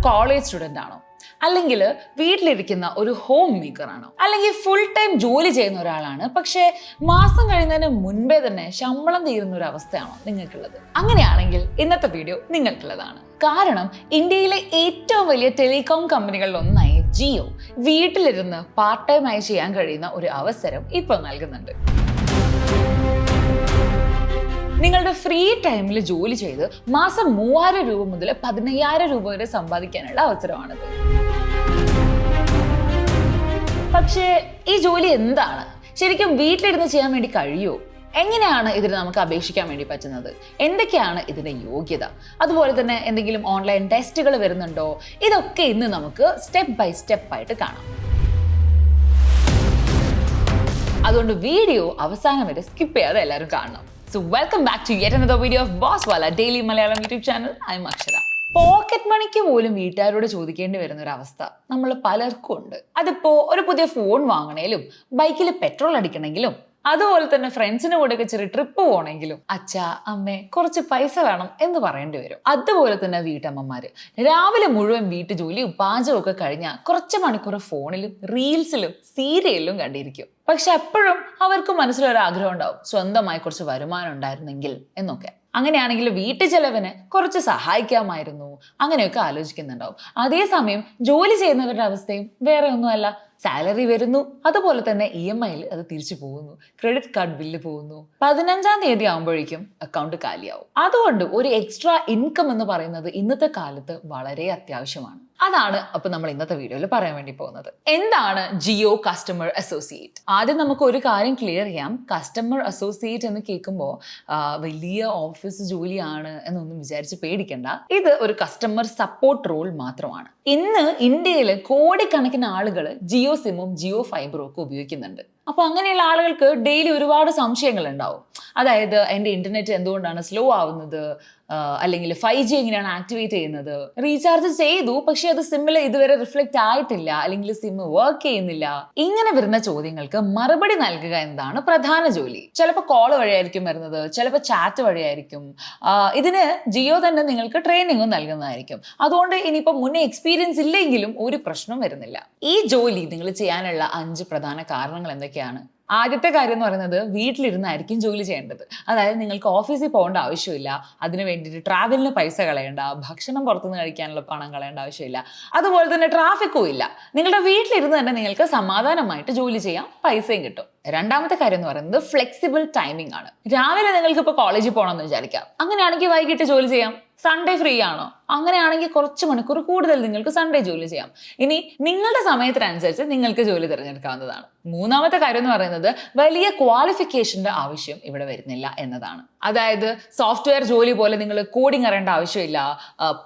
College student ആണോ, അല്ലെങ്കിൽ വീട്ടിലിരിക്കുന്ന ഒരു ഹോം മേക്കർ ആണോ, അല്ലെങ്കിൽ ഫുൾ ടൈം ജോലി ചെയ്യുന്ന ഒരാളാണ് പക്ഷേ മാസം കഴിയുന്നതിന് മുൻപേ തന്നെ ശമ്പളം തീരുന്ന ഒരു അവസ്ഥയാണോ നിങ്ങൾക്കുള്ളത്? അങ്ങനെയാണെങ്കിൽ ഇന്നത്തെ വീഡിയോ നിങ്ങൾക്കുള്ളതാണ്. കാരണം ഇന്ത്യയിലെ ഏറ്റവും വലിയ ടെലികോം കമ്പനികളിൽ ഒന്നായ ജിയോ വീട്ടിലിരുന്ന് പാർട്ട് ടൈം ആയി ചെയ്യാൻ കഴിയുന്ന ഒരു അവസരം ഇപ്പോൾ നൽകുന്നുണ്ട്. നിങ്ങളുടെ ഫ്രീ ടൈമിൽ ജോലി ചെയ്ത് മാസം 3000 രൂപ മുതൽ 15000 രൂപ വരെ സമ്പാദിക്കാനുള്ള അവസരമാണിത്. പക്ഷേ ഈ ജോലി എന്താണ്? ശരിക്കും വീട്ടിലിരുന്ന് ചെയ്യാൻ വേണ്ടി കഴിയുമോ? എങ്ങനെയാണ് ഇതിന് നമുക്ക് അപേക്ഷിക്കാൻ വേണ്ടി പറ്റുന്നത്? എന്തൊക്കെയാണ് ഇതിന്റെ യോഗ്യത? അതുപോലെ തന്നെ എന്തെങ്കിലും ഓൺലൈൻ ടെസ്റ്റുകൾ വരുന്നുണ്ടോ? ഇതൊക്കെ ഇന്ന് നമുക്ക് സ്റ്റെപ്പ് ബൈ സ്റ്റെപ്പ് ആയിട്ട് കാണാം. അതുകൊണ്ട് വീഡിയോ അവസാനം വരെ സ്കിപ്പ് ചെയ്യാതെ എല്ലാവരും കാണണം. So welcome back to yet another video of Bosswala Daily Malayalam YouTube channel. I'm Akshara. Pocket മണിക്ക് പോലും വീട്ടുകാരോട് ചോദിക്കേണ്ടി വരുന്ന ഒരു അവസ്ഥ നമ്മൾ പലർക്കും ഉണ്ട്. അതിപ്പോ ഒരു പുതിയ ഫോൺ വാങ്ങണേലും ബൈക്കിൽ പെട്രോൾ അടിക്കണമെങ്കിലും അതുപോലെ തന്നെ ഫ്രണ്ട്സിന് കൂടെയൊക്കെ ചെറിയ ട്രിപ്പ് പോകണമെങ്കിലും അച്ഛാ അമ്മേ കുറച്ച് പൈസ വേണം എന്ന് പറയേണ്ടി വരും. അതുപോലെ തന്നെ വീട്ടമ്മമാര് രാവിലെ മുഴുവൻ വീട്ടു ജോലിയും പാചകവും ഒക്കെ കഴിഞ്ഞാൽ കുറച്ച് മണിക്കൂർ ഫോണിലും റീൽസിലും സീരിയലിലും കണ്ടിരിക്കും. പക്ഷെ അപ്പോഴും അവർക്ക് മനസ്സിലൊരാഗ്രഹം ഉണ്ടാവും, സ്വന്തമായി കുറച്ച് വരുമാനം ഉണ്ടായിരുന്നെങ്കിൽ എന്നൊക്കെ. അങ്ങനെയാണെങ്കിൽ വീട്ടു ചെലവിന് കുറച്ച് സഹായിക്കാമായിരുന്നു, അങ്ങനെയൊക്കെ ആലോചിക്കുന്നുണ്ടാവും. അതേസമയം ജോലി ചെയ്യുന്നവരുടെ അവസ്ഥയും വേറെ ഒന്നുമല്ല. സാലറി വരുന്നു, അതുപോലെ തന്നെ EMIയിൽ അത് തിരിച്ചു പോകുന്നു, ക്രെഡിറ്റ് കാർഡ് ബില്ല് പോകുന്നു. 15-ാം തീയതി ആകുമ്പോഴേക്കും അക്കൗണ്ട് കാലിയാവും. അതുകൊണ്ട് ഒരു എക്സ്ട്രാ ഇൻകം എന്ന് പറയുന്നത് ഇന്നത്തെ കാലത്ത് വളരെ അത്യാവശ്യമാണ്. അതാണ് അപ്പൊ നമ്മൾ ഇന്നത്തെ വീഡിയോയിൽ പറയാൻ വേണ്ടി പോകുന്നത്. എന്താണ് ജിയോ കസ്റ്റമർ അസോസിയേറ്റ്? ആദ്യം നമുക്ക് ഒരു കാര്യം ക്ലിയർ ചെയ്യാം. കസ്റ്റമർ അസോസിയേറ്റ് എന്ന് കേൾക്കുമ്പോൾ വലിയ ഓഫീസ് ജോലിയാണ് എന്നൊന്നും വിചാരിച്ച് പേടിക്കണ്ട. ഇത് ഒരു കസ്റ്റമർ സപ്പോർട്ട് റോൾ മാത്രമാണ്. ഇന്ന് ഇന്ത്യയിൽ കോടിക്കണക്കിന് ആളുകൾ ജിയോ സിമ്മും ജിയോ ഫൈബറും ഒക്കെ ഉപയോഗിക്കുന്നുണ്ട്. അപ്പൊ അങ്ങനെയുള്ള ആളുകൾക്ക് ഡെയിലി ഒരുപാട് സംശയങ്ങൾ ഉണ്ടാവും. അതായത് എൻ്റെ ഇന്റർനെറ്റ് എന്തുകൊണ്ടാണ് സ്ലോ ആവുന്നത്, അല്ലെങ്കിൽ 5G എങ്ങനെയാണ് ആക്ടിവേറ്റ് ചെയ്യുന്നത്, റീചാർജ് ചെയ്തു പക്ഷെ അത് സിമ്മിൽ ഇതുവരെ റിഫ്ലക്റ്റ് ആയിട്ടില്ല, അല്ലെങ്കിൽ സിം വർക്ക് ചെയ്യുന്നില്ല. ഇങ്ങനെ വരുന്ന ചോദ്യങ്ങൾക്ക് മറുപടി നൽകുക എന്നതാണ് പ്രധാന ജോലി. ചിലപ്പോൾ കോൾ വഴിയായിരിക്കും വരുന്നത്, ചിലപ്പോൾ ചാറ്റ് വഴിയായിരിക്കും. ഇതിന് ജിയോ തന്നെ നിങ്ങൾക്ക് ട്രെയിനിങ്ങും നൽകുന്നതായിരിക്കും. അതുകൊണ്ട് ഇനിയിപ്പോൾ മുന്നേ എക്സ്പീരിയൻസ് ഇല്ലെങ്കിലും ഒരു പ്രശ്നം വരുന്നില്ല. ഈ ജോലി നിങ്ങൾ ചെയ്യാനുള്ള 5 പ്രധാന കാരണങ്ങൾ എന്തൊക്കെയാണ്? ആദ്യത്തെ കാര്യം എന്ന് പറയുന്നത് വീട്ടിലിരുന്നായിരിക്കും ജോലി ചെയ്യേണ്ടത്. അതായത് നിങ്ങൾക്ക് ഓഫീസിൽ പോകേണ്ട ആവശ്യമില്ല, അതിന് വേണ്ടിയിട്ട് ട്രാവലിന് പൈസ കളയണ്ട, ഭക്ഷണം പുറത്തുനിന്ന് കഴിക്കാനുള്ള പണം കളയേണ്ട ആവശ്യമില്ല, അതുപോലെ തന്നെ ട്രാഫിക്കും ഇല്ല. നിങ്ങളുടെ വീട്ടിലിരുന്ന് തന്നെ നിങ്ങൾക്ക് സമാധാനമായിട്ട് ജോലി ചെയ്യാം, പൈസയും കിട്ടും. രണ്ടാമത്തെ കാര്യം എന്ന് പറയുന്നത് ഫ്ലെക്സിബിൾ ടൈമിംഗ് ആണ്. രാവിലെ നിങ്ങൾക്ക് ഇപ്പോൾ കോളേജിൽ പോകണമെന്ന് വിചാരിക്കാം, അങ്ങനെയാണെങ്കിൽ വൈകിട്ട് ജോലി ചെയ്യാം. സൺഡേ ഫ്രീ ആണോ? അങ്ങനെയാണെങ്കിൽ കുറച്ച് മണിക്കൂർ കൂടുതൽ നിങ്ങൾക്ക് സൺഡേ ജോലി ചെയ്യാം. ഇനി നിങ്ങളുടെ സമയത്തിനനുസരിച്ച് നിങ്ങൾക്ക് ജോലി തിരഞ്ഞെടുക്കാവുന്നതാണ്. മൂന്നാമത്തെ കാര്യം എന്ന് പറയുന്നത് വലിയ ക്വാളിഫിക്കേഷന്റെ ആവശ്യം ഇവിടെ വരുന്നില്ല എന്നതാണ്. അതായത് സോഫ്റ്റ്വെയർ ജോലി പോലെ നിങ്ങൾ കോഡിംഗ് അറിയേണ്ട ആവശ്യമില്ല,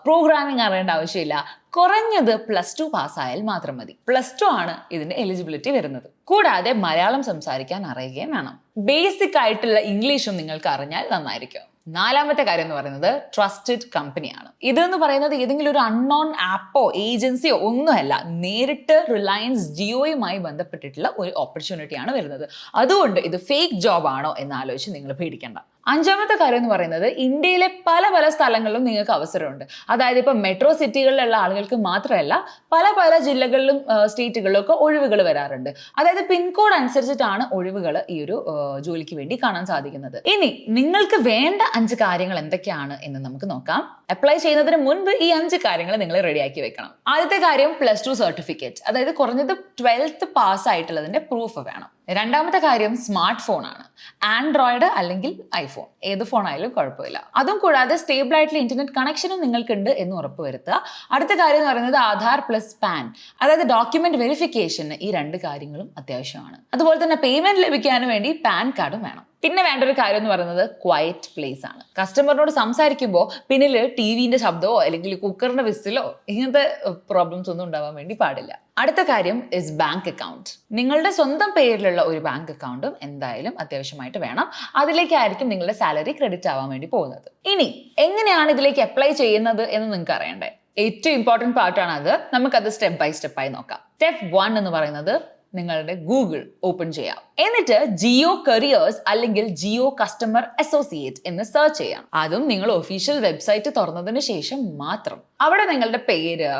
പ്രോഗ്രാമിംഗ് അറിയേണ്ട ആവശ്യമില്ല. കുറഞ്ഞത് +2 പാസ്സായാൽ മാത്രം മതി. +2 ആണ് ഇതിന്റെ എലിജിബിലിറ്റി വരുന്നത്. കൂടാതെ മലയാളം സംസാരിക്കാൻ അറിയുകയും വേണം. ബേസിക് ആയിട്ടുള്ള ഇംഗ്ലീഷും നിങ്ങൾക്ക് അറിഞ്ഞാൽ നന്നായിരിക്കും. നാലാമത്തെ കാര്യം എന്ന് പറയുന്നത് ട്രസ്റ്റഡ് കമ്പനിയാണ്. ഇതെന്ന് പറയുന്നത് ഏതെങ്കിലും ഒരു അൺനോൺ ആപ്പോ ഏജൻസിയോ ഒന്നുമല്ല, നേരിട്ട് റിലയൻസ് ജിയോയുമായി ബന്ധപ്പെട്ടിട്ടുള്ള ഒരു ഓപ്പർച്യൂണിറ്റിയാണ് വരുന്നത്. അതുകൊണ്ട് ഇത് ഫേക്ക് ജോബ് ആണോ എന്ന് ആലോചിച്ച് നിങ്ങൾ പേടിക്കേണ്ട. അഞ്ചാമത്തെ കാര്യം എന്ന് പറയുന്നത് ഇന്ത്യയിലെ പല പല സ്ഥലങ്ങളിലും നിങ്ങൾക്ക് അവസരമുണ്ട്. അതായത് ഇപ്പം മെട്രോ സിറ്റികളിലുള്ള ആളുകൾക്ക് മാത്രമല്ല, പല പല ജില്ലകളിലും സ്റ്റേറ്റുകളിലും ഒക്കെ ഒഴിവുകൾ വരാറുണ്ട്. അതായത് പിൻകോഡ് അനുസരിച്ചിട്ടാണ് ഒഴിവുകൾ ഈ ഒരു ജോലിക്ക് വേണ്ടി കാണാൻ സാധിക്കുന്നത്. ഇനി നിങ്ങൾക്ക് വേണ്ട 5 കാര്യങ്ങൾ എന്തൊക്കെയാണ് എന്ന് നമുക്ക് നോക്കാം. അപ്ലൈ ചെയ്യുന്നതിന് മുൻപ് ഈ 5 കാര്യങ്ങൾ നിങ്ങൾ റെഡിയാക്കി വെക്കണം. ആദ്യത്തെ കാര്യം +2 സർട്ടിഫിക്കറ്റ്, അതായത് കുറഞ്ഞത് 12th പാസ് ആയിട്ടുള്ളതിന്റെ പ്രൂഫ് വേണം. രണ്ടാമത്തെ കാര്യം സ്മാർട്ട് ഫോൺ ആണ്. ആൻഡ്രോയിഡ് അല്ലെങ്കിൽ ഐഫോൺ, ഏത് ഫോൺ ആയാലും കുഴപ്പമില്ല. അതും കൂടാതെ സ്റ്റേബിൾ ആയിട്ടുള്ള ഇന്റർനെറ്റ് കണക്ഷനും നിങ്ങൾക്കുണ്ട് എന്ന് ഉറപ്പുവരുത്തുക. അടുത്ത കാര്യം എന്ന് പറയുന്നത് ആധാർ പ്ലസ് പാൻ, അതായത് ഡോക്യുമെന്റ് വെരിഫിക്കേഷന് ഈ 2 കാര്യങ്ങളും അത്യാവശ്യമാണ്. അതുപോലെ തന്നെ പേയ്മെന്റ് ലഭിക്കാൻ വേണ്ടി പാൻ കാർഡും വേണം. പിന്നെ വേണ്ട ഒരു കാര്യം എന്ന് പറയുന്നത് ക്വയറ്റ് പ്ലേസ് ആണ്. കസ്റ്റമറിനോട് സംസാരിക്കുമ്പോൾ പിന്നിൽ ടിവിന്റെ ശബ്ദമോ അല്ലെങ്കിൽ കുക്കറിന്റെ വിസിലോ ഇങ്ങനത്തെ പ്രോബ്ലംസ് ഒന്നും ഉണ്ടാവാൻ വേണ്ടി പാടില്ല. അടുത്ത കാര്യം ഇസ് ബാങ്ക് അക്കൗണ്ട്. നിങ്ങളുടെ സ്വന്തം പേരിലുള്ള ഒരു ബാങ്ക് അക്കൗണ്ടും എന്തായാലും അത്യാവശ്യമായിട്ട് വേണം. അതിലേക്കായിരിക്കും നിങ്ങളുടെ സാലറി ക്രെഡിറ്റ് ആവാൻ വേണ്ടി പോകുന്നത്. ഇനി എങ്ങനെയാണ് ഇതിലേക്ക് അപ്ലൈ ചെയ്യുന്നത് എന്ന് നിങ്ങൾക്ക് അറിയണ്ടേ? ഏറ്റവും ഇമ്പോർട്ടൻറ്റ് പാർട്ടാണ് അത്. നമുക്കത് സ്റ്റെപ്പ് ബൈ സ്റ്റെപ്പായി നോക്കാം. സ്റ്റെപ്പ് 1 എന്ന് പറയുന്നത് നിങ്ങളുടെ ഗൂഗിൾ ഓപ്പൺ ചെയ്യാം. എന്നിട്ട് ജിയോ കരിയേഴ്സ് അല്ലെങ്കിൽ ജിയോ കസ്റ്റമർ അസോസിയേറ്റ് എന്ന് സെർച്ച് ചെയ്യാം. അതും നിങ്ങൾ ഒഫീഷ്യൽ വെബ്സൈറ്റ് തുറന്നതിന് ശേഷം മാത്രം. അവിടെ നിങ്ങളുടെ പേര്,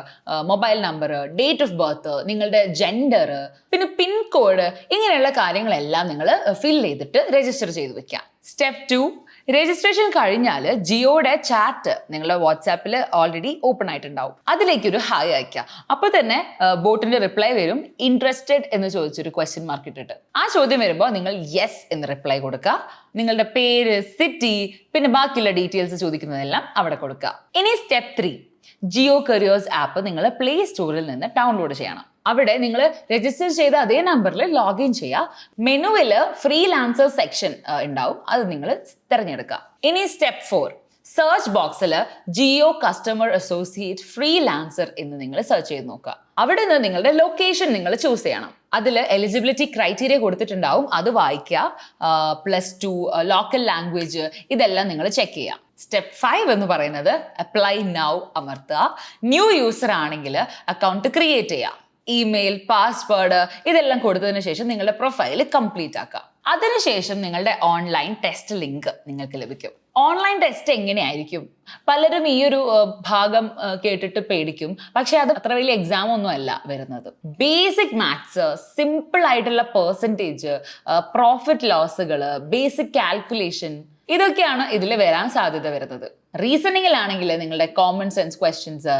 mobile number, date of birth, നിങ്ങളുടെ ജെൻഡർ, പിന്നെ പിൻകോഡ്, ഇങ്ങനെയുള്ള കാര്യങ്ങളെല്ലാം നിങ്ങൾ ഫിൽ ചെയ്തിട്ട് രജിസ്റ്റർ ചെയ്ത് വെക്കാം. സ്റ്റെപ്പ് 2, രജിസ്ട്രേഷൻ കഴിഞ്ഞാൽ ജിയോയുടെ ചാറ്റ് നിങ്ങളുടെ വാട്സാപ്പിൽ ഓൾറെഡി ഓപ്പൺ ആയിട്ടുണ്ടാവും. അതിലേക്ക് ഒരു ഹായ് അയക്കുക. അപ്പോൾ തന്നെ ബോട്ടിന്റെ റിപ്ലൈ വരും, ഇൻട്രസ്റ്റഡ് എന്ന് ചോദിച്ചൊരു ക്വസ്റ്റ്യൻ മാർക്ക് ഇട്ടിട്ട്. ആ ചോദ്യം വരുമ്പോൾ നിങ്ങൾ യെസ് എന്ന് റിപ്ലൈ കൊടുക്കുക. നിങ്ങളുടെ പേര്, സിറ്റി, പിന്നെ ബാക്കിയുള്ള ഡീറ്റെയിൽസ് ചോദിക്കുന്നതെല്ലാം അവിടെ കൊടുക്കുക. ഇനി സ്റ്റെപ്പ് 3, ജിയോ കരിയേഴ്സ് ആപ്പ് നിങ്ങൾ പ്ലേ സ്റ്റോറിൽ നിന്ന് ഡൗൺലോഡ് ചെയ്യണം. അവിടെ നിങ്ങൾ രജിസ്റ്റർ ചെയ്ത അതേ നമ്പറിൽ ലോഗിൻ ചെയ്യുക. മെനുവിൽ ഫ്രീലാൻസർ സെക്ഷൻ ഉണ്ടാവും, അത് നിങ്ങൾ തിരഞ്ഞെടുക്കുക. ഇനി സ്റ്റെപ്പ് 4, സെർച്ച് ബോക്സിൽ ജിയോ കസ്റ്റമർ അസോസിയേറ്റ് ഫ്രീലാൻസർ എന്ന് നിങ്ങൾ സെർച്ച് ചെയ്ത് നോക്കുക. അവിടെ നിന്ന് നിങ്ങളുടെ ലൊക്കേഷൻ നിങ്ങൾ ചൂസ് ചെയ്യണം. അതിൽ എലിജിബിലിറ്റി ക്രൈറ്റീരിയ കൊടുത്തിട്ടുണ്ടാവും, അത് വായിക്കുക. +2, ലോക്കൽ ലാംഗ്വേജ്, ഇതെല്ലാം നിങ്ങൾ ചെക്ക് ചെയ്യുക. സ്റ്റെപ്പ് 5 എന്ന് പറയുന്നത് അപ്ലൈ നൗ അമർത്തുക. ന്യൂ യൂസർ ആണെങ്കിൽ അക്കൗണ്ട് ക്രിയേറ്റ് ചെയ്യുക. ഇമെയിൽ, പാസ്വേഡ് ഇതെല്ലാം കൊടുത്തതിന് ശേഷം നിങ്ങളുടെ പ്രൊഫൈൽ കംപ്ലീറ്റ് ആക്കുക. അതിനുശേഷം നിങ്ങളുടെ ഓൺലൈൻ ടെസ്റ്റ് ലിങ്ക് നിങ്ങൾക്ക് ലഭിക്കും. ഓൺലൈൻ ടെസ്റ്റ് എങ്ങനെയായിരിക്കും? പലരും ഈ ഒരു ഭാഗം കേട്ടിട്ട് പേടിക്കും. പക്ഷെ അത് അത്ര വലിയ എക്സാം ഒന്നും അല്ല വരുന്നത്. ബേസിക് മാത്സ്, സിമ്പിൾ ആയിട്ടുള്ള പെർസെൻറ്റേജ്, പ്രോഫിറ്റ് ലോസുകൾ, ബേസിക് കാൽക്കുലേഷൻ, ഇതൊക്കെയാണ് ഇതിൽ വരാൻ സാധ്യത വരുന്നത്. റീസണിങ്ങിലാണെങ്കിൽ നിങ്ങളുടെ common sense questions,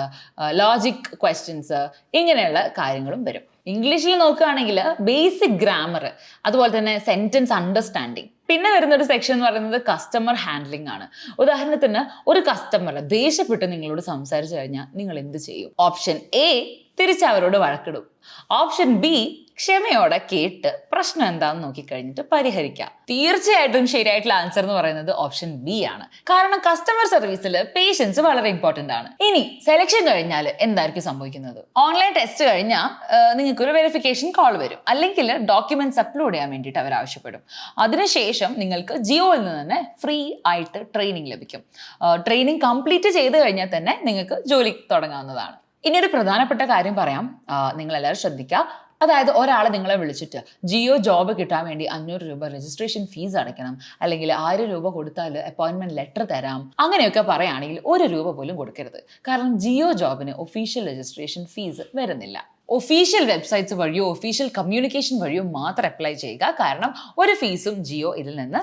logic questions, ഇങ്ങനെയുള്ള കാര്യങ്ങളും വരും. ഇംഗ്ലീഷിൽ നോക്കുകയാണെങ്കിൽ ബേസിക് ഗ്രാമർ, അതുപോലെ തന്നെ സെന്റൻസ് അണ്ടർസ്റ്റാൻഡിങ്. പിന്നെ വരുന്നൊരു സെക്ഷൻ എന്ന് പറയുന്നത് കസ്റ്റമർ ഹാൻഡ്ലിംഗ് ആണ്. ഉദാഹരണത്തിന് ഒരു കസ്റ്റമർ ദേഷ്യപ്പെട്ട് നിങ്ങളോട് സംസാരിച്ചു കഴിഞ്ഞാൽ നിങ്ങൾ എന്ത് ചെയ്യും? ഓപ്ഷൻ എ, തിരിച്ച് അവരോട് വഴക്കിടും. ഓപ്ഷൻ ബി, ക്ഷമയോടെ കേട്ട് പ്രശ്നം എന്താണെന്ന് നോക്കിക്കഴിഞ്ഞിട്ട് പരിഹരിക്കാം. തീർച്ചയായിട്ടും ശരിയായിട്ടുള്ള ആൻസർ എന്ന് പറയുന്നത് ഓപ്ഷൻ ബി ആണ്. കാരണം കസ്റ്റമർ സർവീസിൽ പേഷ്യൻസ് വളരെ ഇമ്പോർട്ടന്റ് ആണ്. ഇനി സെലക്ഷൻ കഴിഞ്ഞാൽ എന്തായിരിക്കും സംഭവിക്കുന്നത്? ഓൺലൈൻ ടെസ്റ്റ് കഴിഞ്ഞാൽ നിങ്ങൾക്ക് ഒരു വെരിഫിക്കേഷൻ കോൾ വരും, അല്ലെങ്കിൽ ഡോക്യുമെന്റ്സ് അപ്ലോഡ് ചെയ്യാൻ വേണ്ടിയിട്ട് അവർ ആവശ്യപ്പെടും. അതിനുശേഷം നിങ്ങൾക്ക് ജിയോയിൽ നിന്ന് തന്നെ ഫ്രീ ആയിട്ട് ട്രെയിനിങ് ലഭിക്കും. ട്രെയിനിങ് കംപ്ലീറ്റ് ചെയ്ത് കഴിഞ്ഞാൽ തന്നെ നിങ്ങൾക്ക് ജോലി തുടങ്ങാവുന്നതാണ്. ഇനി ഒരു പ്രധാനപ്പെട്ട കാര്യം പറയാം, നിങ്ങൾ എല്ലാവരും ശ്രദ്ധിക്കുക. അതായത് ഒരാളെ നിങ്ങളെ വിളിച്ചിട്ട് ജിയോ ജോബ് കിട്ടാൻ വേണ്ടി 500 രൂപ രജിസ്ട്രേഷൻ ഫീസ് അടയ്ക്കണം, അല്ലെങ്കിൽ 1000 രൂപ കൊടുത്താൽ അപ്പോയിന്റ്മെന്റ് ലെറ്റർ തരാം, അങ്ങനെയൊക്കെ പറയുകയാണെങ്കിൽ 1 രൂപ പോലും കൊടുക്കരുത്. കാരണം ജിയോ ജോബിന് ഒഫീഷ്യൽ രജിസ്ട്രേഷൻ ഫീസ് വരുന്നില്ല. ഒഫീഷ്യൽ വെബ്സൈറ്റ്സ് വഴിയോ ഒഫീഷ്യൽ കമ്മ്യൂണിക്കേഷൻ വഴിയോ മാത്രം അപ്ലൈ ചെയ്യുക. കാരണം ഒരു ഫീസും ജിയോ ഇതിൽ നിന്ന്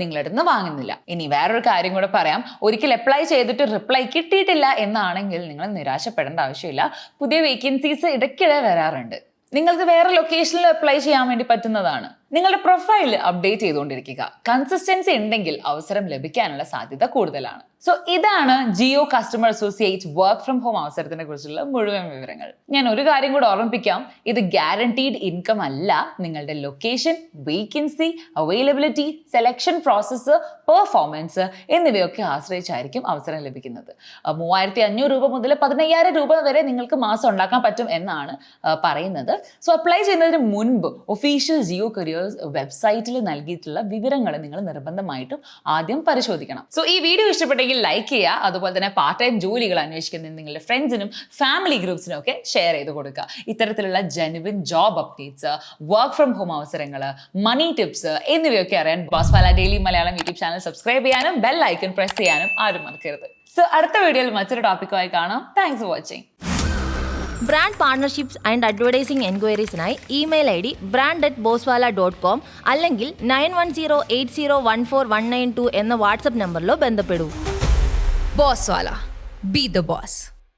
നിങ്ങളുടെ നിന്ന് വാങ്ങുന്നില്ല. ഇനി വേറൊരു കാര്യം കൂടെ പറയാം. ഒരിക്കൽ അപ്ലൈ ചെയ്തിട്ട് റിപ്ലൈ കിട്ടിയിട്ടില്ല എന്നാണെങ്കിൽ നിങ്ങൾ നിരാശപ്പെടേണ്ട ആവശ്യമില്ല. പുതിയ വേക്കൻസീസ് ഇടയ്ക്കിടെ വരാറുണ്ട്. നിങ്ങൾക്ക് വേറെ ലൊക്കേഷനിൽ അപ്ലൈ ചെയ്യാൻ വേണ്ടി പറ്റുന്നതാണ്. നിങ്ങളുടെ പ്രൊഫൈൽ അപ്ഡേറ്റ് ചെയ്തുകൊണ്ടിരിക്കുക. കൺസിസ്റ്റൻസി ഉണ്ടെങ്കിൽ അവസരം ലഭിക്കാനുള്ള സാധ്യത കൂടുതലാണ്. സോ ഇതാണ് Jio customer associate work from home അവസരത്തിനെ കുറിച്ചുള്ള മുഴുവൻ വിവരങ്ങൾ. ഞാൻ ഒരു കാര്യം കൂടെ ഓർമ്മിപ്പിക്കാം, ഇത് ഗ്യാരണ്ടീഡ് ഇൻകം അല്ല. നിങ്ങളുടെ location, vacancy, availability, selection process, performance എന്നിവയൊക്കെ ആശ്രയിച്ചായിരിക്കും അവസരം ലഭിക്കുന്നത്. 3500 രൂപ മുതൽ 15000 രൂപ വരെ നിങ്ങൾക്ക് മാസം ഉണ്ടാക്കാൻ പറ്റും എന്നാണ് പറയുന്നത്. സോ അപ്ലൈ ചെയ്യുന്നതിന് മുൻപ് ഒഫീഷ്യൽ ജിയോ കരിയേഴ്സ് വെബ്സൈറ്റിൽ നൽകിയിട്ടുള്ള വിവരങ്ങൾ നിങ്ങൾ നിർബന്ധമായിട്ടും ആദ്യം പരിശോധിക്കണം. സോ ഈ വീഡിയോ ഇഷ്ടപ്പെട്ടെങ്കിൽ ലൈക്ക് ചെയ്യുക. അതുപോലെ തന്നെ പാർട്ട് ടൈം ജോലികൾ അന്വേഷിക്കുന്ന നിങ്ങളുടെ ഫ്രണ്ട്സിനും ഫാമിലി ഗ്രൂപ്പ്സിനും ഒക്കെ ഷെയർ ചെയ്ത് കൊടുക്കുക. ഇത്തരത്തിലുള്ള genuine job updates, work from home അവസരങ്ങൾ, മണി ടിപ്സ് എന്നിവയൊക്കെ അറിയാൻ Bosswala daily Malayalam YouTube channel subscribe ചെയ്യാനും ബെൽ ഐക്കൺ പ്രസ് ചെയ്യാനും ആരും മറക്കരുത്. സോ അടുത്ത വീഡിയോയിൽ മറ്റൊരു ടോപ്പിക്കുമായി കാണാം. Thanks for watching. Brand partnerships and advertising എൻക്വയറീസിനായി ഇമെയിൽ ID brand@boswala.com അല്ലെങ്കിൽ 9108014192 എന്ന വാട്സ്ആപ്പ് നമ്പറിലോ ബന്ധപ്പെടൂ. Bosswala. Be the boss.